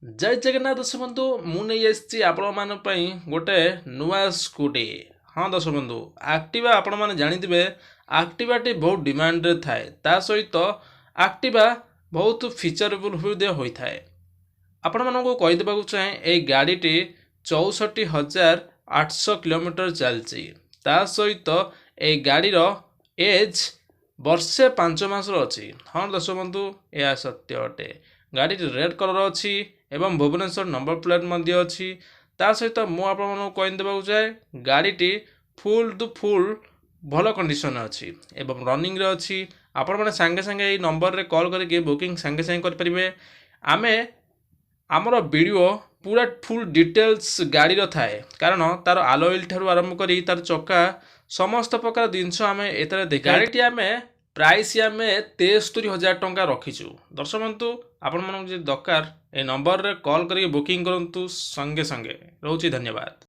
जय जगन्नाथ दर्शक बंधु मु नहीं आसी आपण गोटे नुआ स्कूटी। हाँ दर्शक बंधु एक्टिवा आपण मैंने जानिथे एक्टिवा टी बहुत डिमांड रे थाए ता सहित एक्टिवा बहुत फीचरेबल होता है। आपण मानक कहीदेक चाहे ये गाड़ी 64,800 किलोमीटर चलती ता सहित ये गाड़ीर एज वर्षे 5 मास अच्छी। हाँ दर्शक बंधु यह सत्य अटे। गाड़ी रेड कलर अच्छी एवं भुवनेश्वर नंबर प्लेट मध्य अच्छी। ता सहित मुझे कहीदेक चाहे गाड़ी फुल टू फुल भल कंडीशन अच्छी एवं रनिंग रे अच्छी। आपण मैंने सांगे सांगे नंबर रे कॉल करके बुकिंग सांगे सांगे करें। आमे आमर वीडियो पूरा फुल डिटेल्स गाड़ी थाए कारण तार आलोइल ठार आरंभ करी तार चक्का समस्त प्रकार जिनस आम एतरे देखा। गाड़ी आम प्राइस आम 73,000 टंका रखीचु। दर्शक बंधु आपण मन दरकार ए नंबर रे कॉल करके बुकिंग करंतु संगे संगे। रोची धन्यवाद।